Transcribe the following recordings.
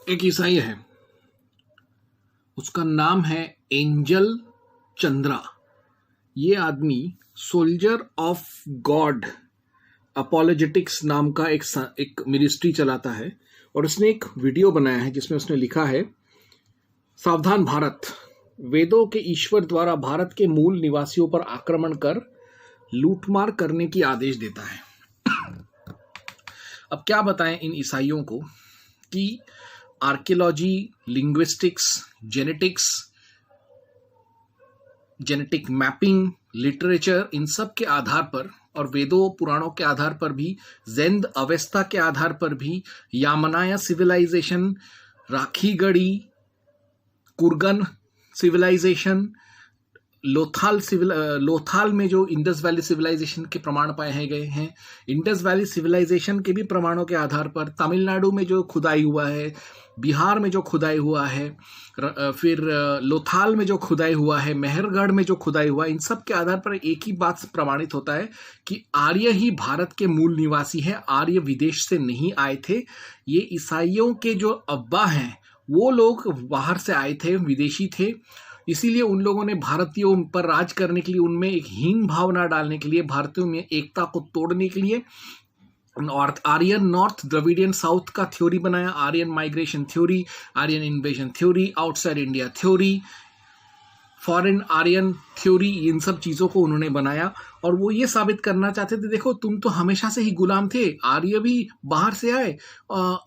एक ईसाई है, उसका नाम है एंजल चंद्रा। ये आदमी सोल्जर ऑफ गॉड अपोलोजेटिक्स नाम का एक मिनिस्ट्री चलाता है और उसने एक वीडियो बनाया है जिसमें उसने लिखा है, सावधान भारत, वेदों के ईश्वर द्वारा भारत के मूल निवासियों पर आक्रमण कर लूटमार करने की आदेश देता है। अब क्या बताएं इन ईसाइयों को कि archaeology, linguistics, genetic mapping, literature, इन सब के आधार पर और वेदों पुराणों के आधार पर भी, ज़ेंद अवेस्ता के आधार पर भी, यामनाया सिविलाइजेशन, राखीगढ़ी, कुर्गन सिविलाइजेशन, लोथाल में जो इंडस वैली सिविलाइजेशन के प्रमाण पाए गए हैं, इंडस वैली सिविलाइजेशन के भी प्रमाणों के आधार पर, तमिलनाडु में जो खुदाई हुआ है, बिहार में जो खुदाई हुआ है, फिर लोथाल में जो खुदाई हुआ है, मेहरगढ़ में जो खुदाई हुआ है, इन सब के आधार पर एक ही बात प्रमाणित होता है कि आर्य ही भारत के मूल निवासी हैं। आर्य विदेश से नहीं आए थे। ये ईसाइयों के जो अब्बा हैं वो लोग बाहर से आए थे, विदेशी थे। इसीलिए उन लोगों ने भारतीयों पर राज करने के लिए, उनमें एक हीन भावना डालने के लिए, भारतीयों में एकता को तोड़ने के लिए आर्यन नॉर्थ, द्रविडियन साउथ का थ्योरी बनाया, Aryan migration theory, Aryan invasion theory, outside India theory, foreign Aryan theory, इन सब चीज़ों को उन्होंने बनाया और वो ये साबित करना चाहते थे, देखो तुम तो हमेशा से ही गुलाम थे, आर्य भी बाहर से आए,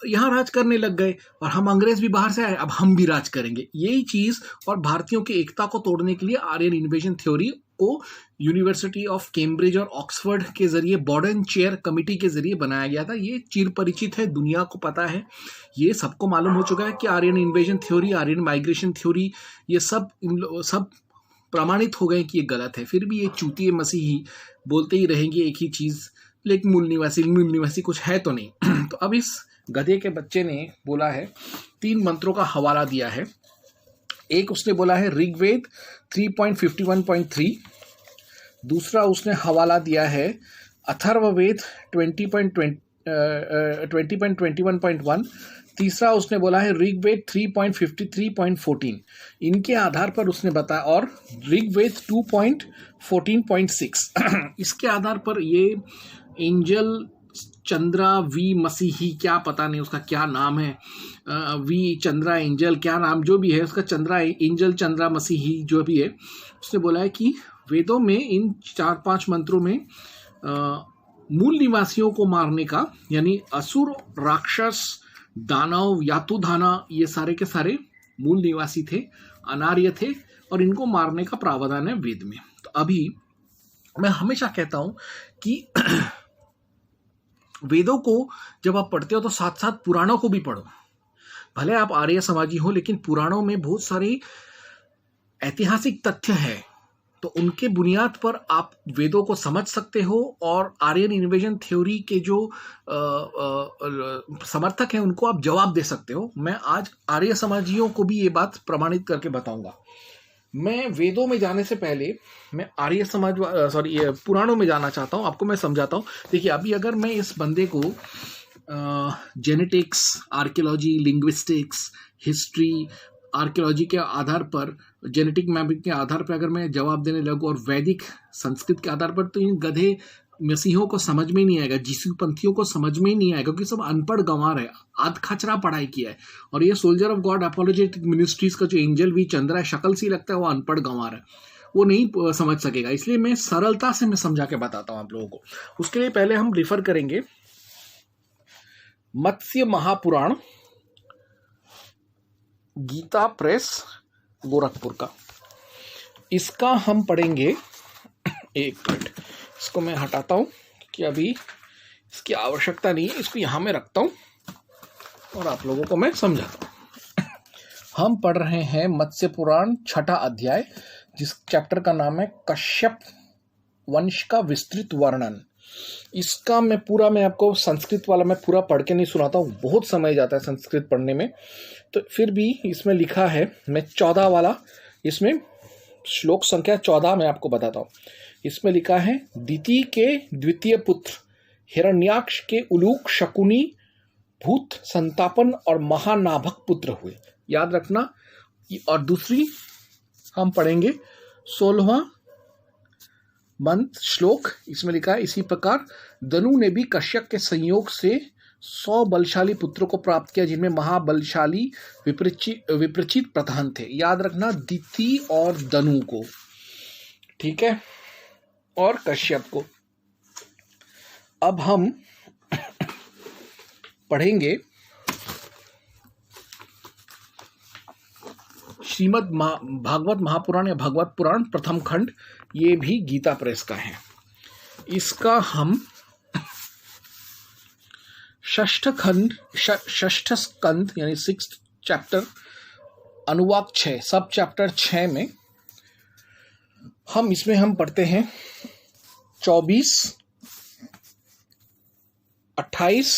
यहाँ राज करने लग गए, और हम अंग्रेज भी बाहर से आए, अब हम भी राज करेंगे। यही चीज़ और भारतीयों की एकता को तोड़ने के लिए आर्यन इन्वेजन थ्योरी को यूनिवर्सिटी ऑफ कैम्ब्रिज और ऑक्सफोर्ड के जरिए बॉर्डन चेयर कमिटी के जरिए बनाया गया था। ये चिर परिचित है, दुनिया को पता है, ये सबको मालूम हो चुका है कि Aryan invasion theory, Aryan migration theory, ये सब प्रमाणित हो गए कि ये गलत है। फिर भी ये चूतिए मसीही बोलते ही रहेंगे एक ही चीज़, लेकिन मूल निवासी कुछ है तो नहीं। तो अब इस गधे के बच्चे ने बोला है, 3 मंत्रों का हवाला दिया है। एक उसने बोला है ऋग्वेद 3.51.3, दूसरा उसने हवाला दिया है अथर्ववेद 20.21.1, तीसरा उसने बोला है ऋग्वेद 3.53.14। इनके आधार पर उसने बताया, और ऋग्वेद 2.14.6 इसके आधार पर ये एंजल चंद्रा वी मसीही, क्या पता नहीं उसका क्या नाम है, वी चंद्रा एंजल, क्या नाम जो भी है उसका, चंद्रा एंजल चंद्रा मसीही जो भी है, उसने बोला है कि वेदों में इन 4-5 मंत्रों में मूल निवासियों को मारने का, यानी असुर, राक्षस, दानव, यातुधाना, ये सारे के सारे मूल निवासी थे, अनार्य थे, और इनको मारने का प्रावधान है वेद में। तो अभी मैं हमेशा कहता हूं कि वेदों को जब आप पढ़ते हो तो साथ साथ पुराणों को भी पढ़ो। भले आप आर्य समाजी हो, लेकिन पुराणों में बहुत सारे ऐतिहासिक तथ्य है, तो उनके बुनियाद पर आप वेदों को समझ सकते हो और आर्यन इन्वेजन थ्योरी के जो समर्थक हैं उनको आप जवाब दे सकते हो। मैं आज आर्य समाजियों को भी ये बात प्रमाणित करके बताऊंगा। मैं वेदों में जाने से पहले मैं पुराणों में जाना चाहता हूँ, आपको मैं समझाता हूँ। देखिए, अभी अगर मैं इस बंदे को genetics, archaeology, linguistics, history, archaeology के आधार पर, जेनेटिक मैपिंग के आधार पर अगर मैं जवाब देने लगूँ और वैदिक संस्कृत के आधार पर, तो इन गधे मसीहों को समझ में नहीं आएगा, जीसू पंथियों को समझ में ही नहीं आएगा, क्योंकि सब अनपढ़ गंवार है, आध खचरा पढ़ाई किया है। और ये soldier of God apologetic ministries का जो एंजल वी चंद्रा है, शक्ल सी लगता है, वो अनपढ़ गंवार है, वो नहीं समझ सकेगा। इसलिए मैं सरलता से मैं समझा के बताता हूँ आप लोगों को। उसके लिए पहले हम रिफर करेंगे मत्स्य महापुराण, गीता प्रेस, गोरखपुर का। इसका हम पढ़ेंगे, एक मिनट, इसको मैं हटाता हूं कि अभी इसकी आवश्यकता नहीं है, इसको यहां में रखता हूं और आप लोगों को मैं समझाता हूं। हम पढ़ रहे हैं मत्स्य पुराण 6ठा अध्याय, जिस चैप्टर का नाम है कश्यप वंश का विस्तृत वर्णन। इसका मैं आपको संस्कृत वाला मैं पूरा पढ़ के नहीं सुनाता हूँ, बहुत समय जाता है संस्कृत पढ़ने में, तो फिर भी इसमें लिखा है, मैं 14 वाला, इसमें श्लोक संख्या 14 मैं आपको बताता हूँ। इसमें लिखा है, दिति के द्वितीय पुत्र हिरण्याक्ष के उलूक शकुनी भूत, संतापन और महानाभक पुत्र हुए। याद रखना। और दूसरी हम पढ़ेंगे 16वां मंत्र श्लोक, इसमें लिखा है इसी प्रकार दनु ने भी कश्यप के संयोग से 100 बलशाली पुत्रों को प्राप्त किया, जिनमें महाबलशाली विप्रचित प्रधान थे। याद रखना दिति और दनु को, ठीक है, और कश्यप को। अब हम पढ़ेंगे श्रीमद् भागवत महापुराण या भागवत पुराण प्रथम खंड, ये भी गीता प्रेस का है। इसका हम षष्ठ स्कंद यानी 6th चैप्टर अनुवाक 6 सब चैप्टर 6 में इसमें हम पढ़ते हैं 24, 28,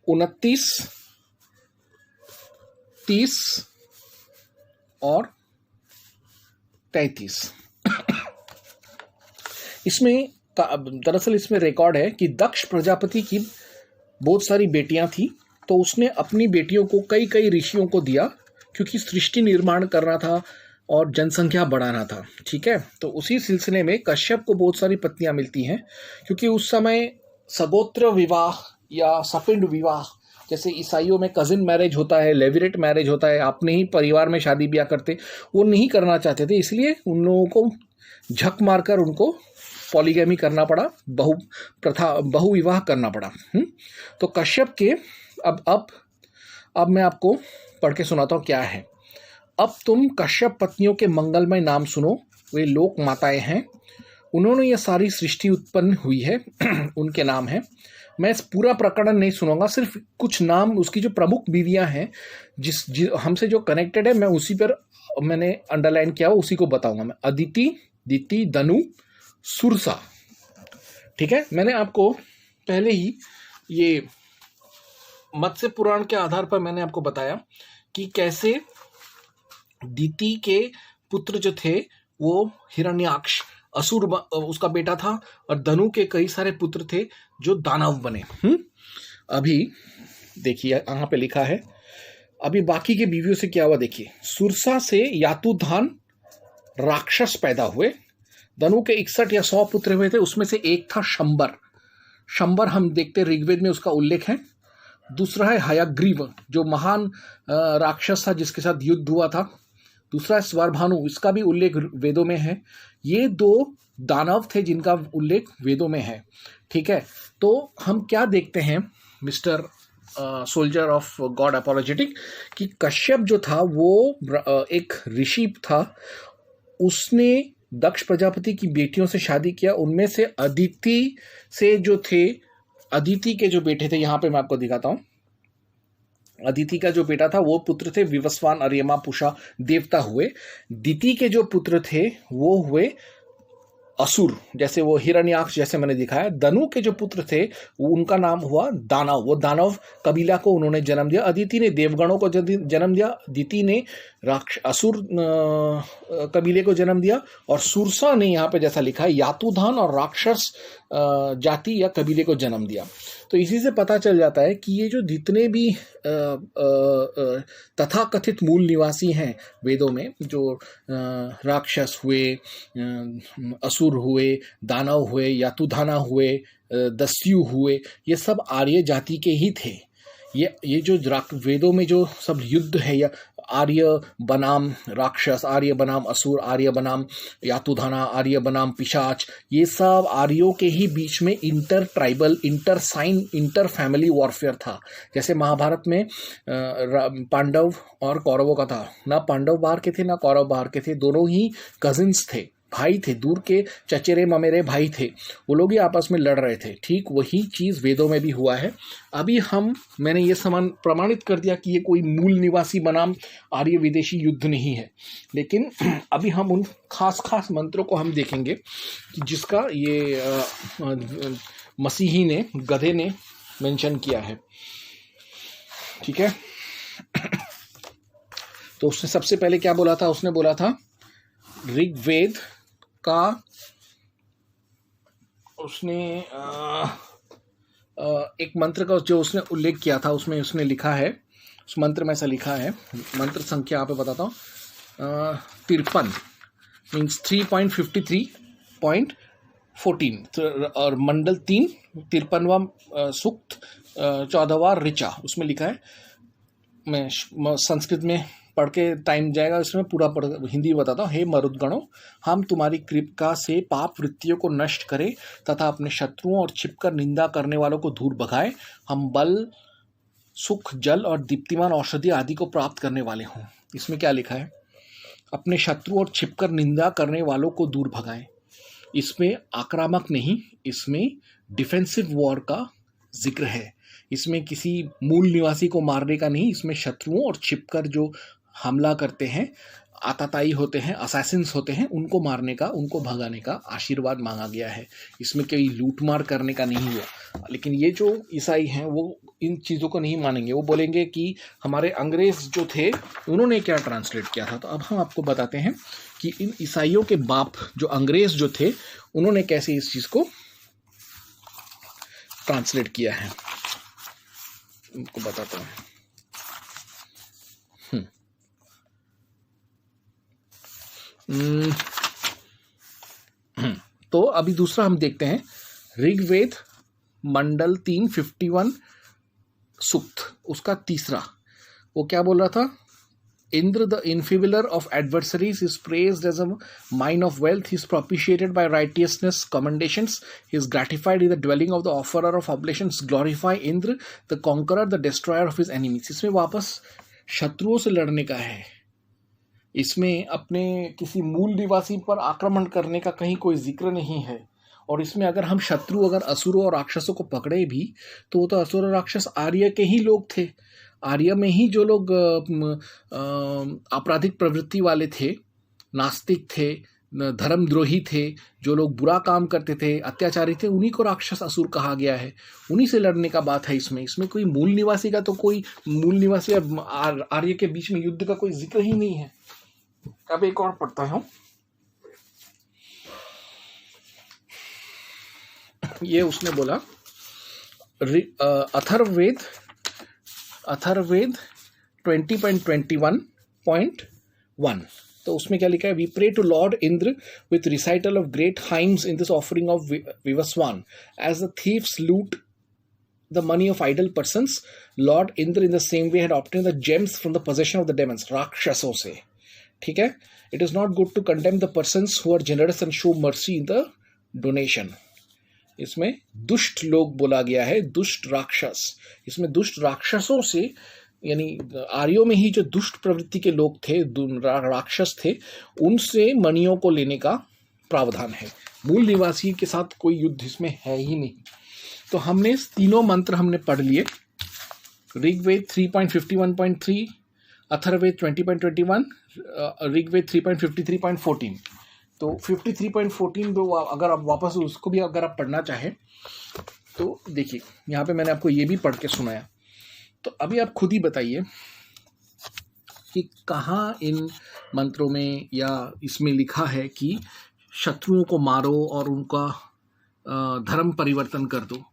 29, 30 और 33। इसमें दरअसल इसमें रिकॉर्ड है कि दक्ष प्रजापति की बहुत सारी बेटियां थी, तो उसने अपनी बेटियों को कई ऋषियों को दिया, क्योंकि सृष्टि निर्माण करना था और जनसंख्या बढ़ाना था। ठीक है, तो उसी सिलसिले में कश्यप को बहुत सारी पत्नियां मिलती हैं, क्योंकि उस समय सगोत्र विवाह या सपिंड विवाह, जैसे ईसाइयों में कजिन मैरिज होता है, लेविरेट मैरिज होता है, अपने ही परिवार में शादी ब्याह करते, वो नहीं करना चाहते थे, इसलिए उन लोगों को झक मारकर उनको पॉलीगैमी करना पड़ा, बहु विवाह करना पड़ा। तो कश्यप के अब मैं आपको पढ़ के सुनाता हूँ क्या है। अब तुम कश्यप पत्नियों के मंगलमय नाम सुनो, वे लोक माताएं हैं, उन्होंने ये सारी सृष्टि उत्पन्न हुई है, उनके नाम है। मैं इस पूरा प्रकरण नहीं सुनाऊंगा, सिर्फ कुछ नाम उसकी जो प्रमुख बीवियां हैं हमसे जो कनेक्टेड है, मैं उसी पर मैंने अंडरलाइन किया, उसी को बताऊंगा मैं। अदिति, दिति, दनु, सुरसा। ठीक है, मैंने आपको पहले ही ये मत्स्य पुराण के आधार पर मैंने आपको बताया कि कैसे दिति के पुत्र जो थे वो हिरण्याक्ष असुर उसका बेटा था, और धनु के कई सारे पुत्र थे जो दानव बने। अभी देखिए यहाँ पे लिखा है, अभी बाकी के बीवियों से क्या हुआ देखिए। सुरसा से यातुधान राक्षस पैदा हुए। धनु के 61 या 100 पुत्र हुए थे, उसमें से एक था शंबर हम देखते ऋग्वेद में उसका उल्लेख है। दूसरा है हयग्रीव, जो महान राक्षस था जिसके साथ युद्ध हुआ था। दूसरा है स्वरभानु, इसका भी उल्लेख वेदों में है। ये 2 दानव थे जिनका उल्लेख वेदों में है। ठीक है, तो हम क्या देखते हैं mister soldier of God apologetic, कि कश्यप जो था वो एक ऋषि था, उसने दक्ष प्रजापति की बेटियों से शादी किया। उनमें से अदिति से जो थे, अदिति के जो बेटे थे, यहाँ पे मैं आपको दिखाता हूँ, अदिति का जो बेटा था वो पुत्र थे विवस्वान, अर्यमा, पुषा, देवता हुए। दिति के जो पुत्र थे वो हुए असुर, जैसे वो हिरण्याक्ष जैसे मैंने दिखाया। धनु के जो पुत्र थे उनका नाम हुआ दानव, वो दानव कबीला को उन्होंने जन्म दिया। अदिति ने देवगणों को जन्म दिया, दिति ने असुर कबीले को जन्म दिया, और सुरसा ने यहाँ पे जैसा लिखा है यातुधान और राक्षस जाति या कबीले को जन्म दिया। तो इसी से पता चल जाता है कि ये जो जितने भी तथाकथित मूल निवासी हैं वेदों में, जो राक्षस हुए, असुर हुए, दानव हुए, यातुधाना हुए, दस्यु हुए, ये सब आर्य जाति के ही थे। ये जो वेदों में जो सब युद्ध है, या आर्य बनाम राक्षस, आर्य बनाम असुर, आर्य बनाम यातुधाना, आर्य बनाम पिशाच, ये सब आर्यों के ही बीच में inter tribal, inter family warfare था। जैसे महाभारत में पांडव और कौरवों का था, ना पांडव बाहर के थे ना कौरव बाहर के थे, दोनों ही कजिन्स थे, भाई थे, दूर के चचेरे ममेरे भाई थे, वो लोग ही आपस में लड़ रहे थे। ठीक वही चीज़ वेदों में भी हुआ है। अभी मैंने ये समान प्रमाणित कर दिया कि ये कोई मूल निवासी बनाम आर्य विदेशी युद्ध नहीं है, लेकिन अभी हम उन खास मंत्रों को हम देखेंगे कि जिसका ये मसीही ने, गधे ने मेंशन किया है। ठीक है, तो उसने सबसे पहले क्या बोला था, उसने बोला था ऋग्वेद का, उसने एक मंत्र का जो उसने उल्लेख किया था, उसमें उसने लिखा है, उस मंत्र में ऐसा लिखा है, मंत्र संख्या यहाँ पे बताता हूँ, 53 मीन्स 3.53.14 और मंडल 3 53वां सूक्त 14वां ऋचा, उसमें लिखा है। मैं संस्कृत में पढ़ के टाइम जाएगा, इसमें पूरा पढ़ हिंदी में बताता हूँ। हे मरुद्गणों, हम तुम्हारी कृपा से पाप वृत्तियों को नष्ट करें तथा अपने शत्रुओं और छिपकर निंदा करने वालों को दूर भगाएं। हम बल, सुख, जल और दीप्तिमान औषधि आदि को प्राप्त करने वाले हों। इसमें क्या लिखा है? अपने शत्रु और छिपकर निंदा करने वालों को दूर भगाएं। इसमें आक्रामक नहीं, इसमें डिफेंसिव वॉर का जिक्र है। इसमें किसी मूल निवासी को मारने का नहीं, इसमें शत्रुओं और छिपकर जो हमला करते हैं, आताताई होते हैं, असैसिन्स होते हैं, उनको मारने का, उनको भगाने का आशीर्वाद मांगा गया है। इसमें कोई लूटमार करने का नहीं हुआ। लेकिन ये जो ईसाई हैं वो इन चीज़ों को नहीं मानेंगे। वो बोलेंगे कि हमारे अंग्रेज जो थे उन्होंने क्या ट्रांसलेट किया था। तो अब हम आपको बताते हैं कि इन ईसाइयों के बाप जो अंग्रेज जो थे उन्होंने कैसे इस चीज़ को ट्रांसलेट किया है। उनको बताता हूँ। तो अभी दूसरा हम देखते हैं, ऋग्वेद मंडल 3 51 सूक्त, उसका तीसरा। वो क्या बोल रहा था? Indra the infibular of adversaries is praised as a mine of wealth, is propitiated by righteousness commendations, is gratified in the dwelling of the offerer of oblations, glorify Indra the conqueror the destroyer of his enemies. इसमें वापस शत्रुओं से लड़ने का है। इसमें अपने किसी मूल निवासी पर आक्रमण करने का कहीं कोई जिक्र नहीं है। और इसमें अगर हम शत्रु, अगर असुरों और राक्षसों को पकड़े भी तो वो तो असुर और राक्षस आर्य के ही लोग थे। आर्य में ही जो लोग आपराधिक प्रवृत्ति वाले थे, नास्तिक थे, धर्मद्रोही थे, जो लोग बुरा काम करते थे, अत्याचारी थे, उन्हीं को राक्षस असुर कहा गया है। उन्हीं से लड़ने का बात है इसमें कोई मूल निवासी का, तो कोई मूल निवासी और आर्य के बीच में युद्ध का कोई जिक्र ही नहीं है। अब एक और पढ़ता हूं, ये उसने बोला अथर्ववेद 20.21.1, तो उसमें क्या लिखा है? We pray to lord Indra with recital of great hymns in this offering of Vivasvan, as the thieves loot the money of idle persons. Lord Indra in the same way had obtained the gems from the possession of the demons, राक्षसों से। ठीक है? It is not good to condemn the persons who are generous and show mercy in the donation. इसमें दुष्ट लोग बोला गया है, दुष्ट राक्षस। इसमें दुष्ट राक्षसों से, यानी आर्यों में ही जो दुष्ट प्रवृत्ति के लोग थे, राक्षस थे, उनसे मणियों को लेने का प्रावधान है। मूल निवासी के साथ कोई युद्ध इसमें है ही नहीं। तो हमने तीनों मंत्र हमने पढ़ लिए। ऋग्वेद 3.51.3, अथर्ववेद 20.21, ऋग्वेद 3.53.14। तो 53.14 तो अगर आप वापस उसको भी अगर आप पढ़ना चाहें तो देखिए, यहाँ पे मैंने आपको ये भी पढ़ के सुनाया। तो अभी आप खुद ही बताइए कि कहाँ इन मंत्रों में या इसमें लिखा है कि शत्रुओं को मारो और उनका धर्म परिवर्तन कर दो।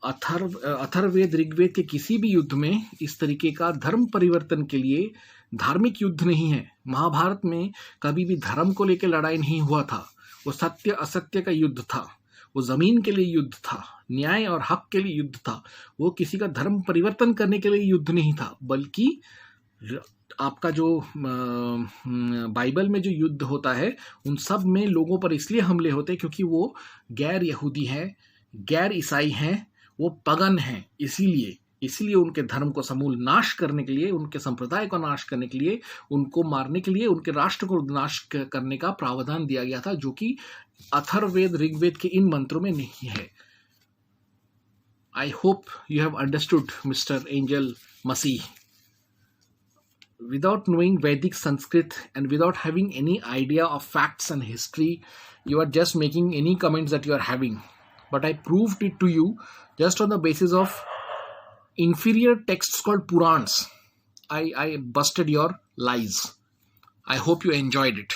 अथर्ववेद, ऋग्वेद के किसी भी युद्ध में इस तरीके का धर्म परिवर्तन के लिए धार्मिक युद्ध नहीं है। महाभारत में कभी भी धर्म को लेकर लड़ाई नहीं हुआ था। वो सत्य असत्य का युद्ध था, वो जमीन के लिए युद्ध था, न्याय और हक के लिए युद्ध था। वो किसी का धर्म परिवर्तन करने के लिए युद्ध नहीं था, बल्कि आपका जो बाइबल में जो युद्ध होता है उन सब में लोगों पर इसलिए हमले होते हैं क्योंकि वो गैर यहूदी हैं, गैर ईसाई हैं, वो पगन हैं। इसीलिए उनके धर्म को समूल नाश करने के लिए, उनके संप्रदाय को नाश करने के लिए, उनको मारने के लिए, उनके राष्ट्र को नाश करने का प्रावधान दिया गया था, जो कि अथर्ववेद, ऋग्वेद के इन मंत्रों में नहीं है। I hope you have understood mister angel Masih. Without knowing Vedic Sanskrit and without having any idea of facts and history, you are just making any comments that you are having. But I proved it to you just on the basis of inferior texts called Purans. I busted your lies. I hope you enjoyed it.